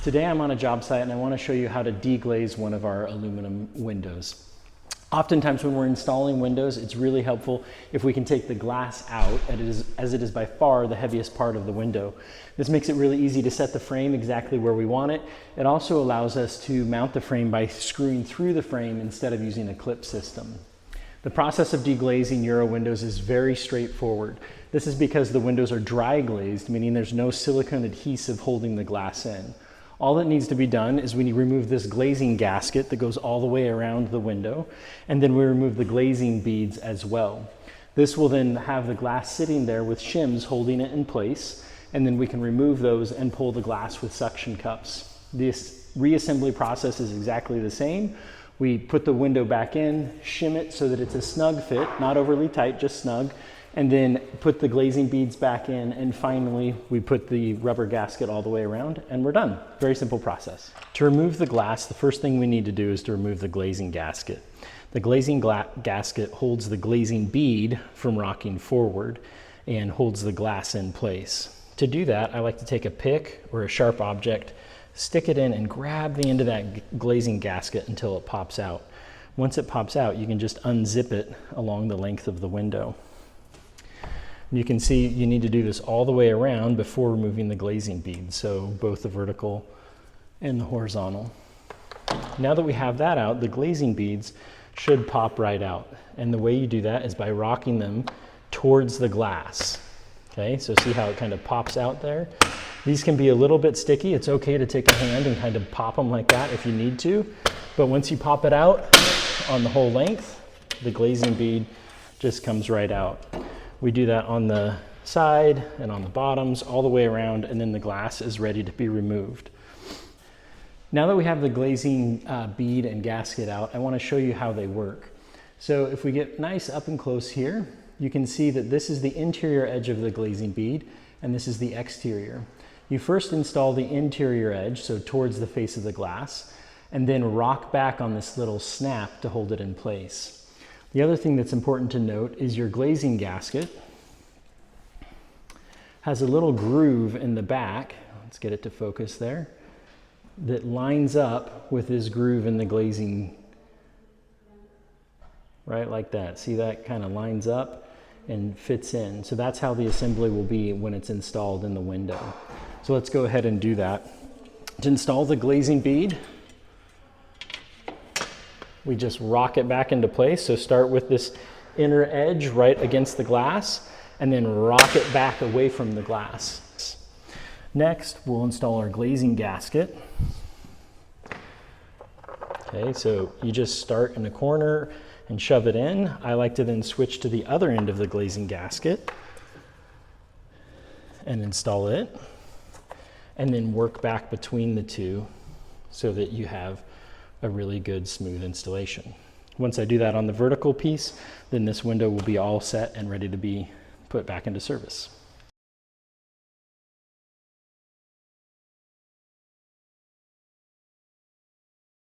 Today I'm on a job site and I want to show you how to deglaze one of our aluminum windows. Oftentimes when we're installing windows, it's really helpful if we can take the glass out, as it is by far the heaviest part of the window. This makes it really easy to set the frame exactly where we want it. It also allows us to mount the frame by screwing through the frame instead of using a clip system. The process of deglazing Euro windows is very straightforward. This is because the windows are dry glazed, meaning there's no silicone adhesive holding the glass in. All that needs to be done is we remove this glazing gasket that goes all the way around the window, and then we remove the glazing beads as well. This will then have the glass sitting there with shims holding it in place, and then we can remove those and pull the glass with suction cups. This reassembly process is exactly the same. We put the window back in, shim it so that it's a snug fit, not overly tight, just snug, and then put the glazing beads back in, and finally we put the rubber gasket all the way around and we're done. Very simple process. To remove the glass, the first thing we need to do is to remove the glazing gasket. The glazing gasket holds the glazing bead from rocking forward and holds the glass in place. To do that, I like to take a pick or a sharp object, stick it in and grab the end of that glazing gasket until it pops out. Once it pops out, you can just unzip it along the length of the window. You can see you need to do this all the way around before removing the glazing beads, so both the vertical and the horizontal. Now that we have that out, the glazing beads should pop right out. And the way you do that is by rocking them towards the glass. Okay, so see how it kind of pops out there? These can be a little bit sticky. It's okay to take a hand and kind of pop them like that if you need to. But once you pop it out on the whole length, the glazing bead just comes right out. We do that on the side and on the bottoms, all the way around, and then the glass is ready to be removed. Now that we have the glazing bead and gasket out, I want to show you how they work. So if we get nice up and close here, you can see that this is the interior edge of the glazing bead, and this is the exterior. You first install the interior edge, so towards the face of the glass, and then rock back on this little snap to hold it in place. The other thing that's important to note is your glazing gasket has a little groove in the back, let's get it to focus there, that lines up with this groove in the glazing, right like that. See, that kind of lines up and fits in. So that's how the assembly will be when it's installed in the window. So let's go ahead and do that. To install the glazing bead, we just rock it back into place. So start with this inner edge right against the glass and then rock it back away from the glass. Next, we'll install our glazing gasket. Okay, so you just start in the corner and shove it in. I like to then switch to the other end of the glazing gasket and install it, and then work back between the two so that you have a really good smooth installation. Once I do that on the vertical piece, then this window will be all set and ready to be put back into service.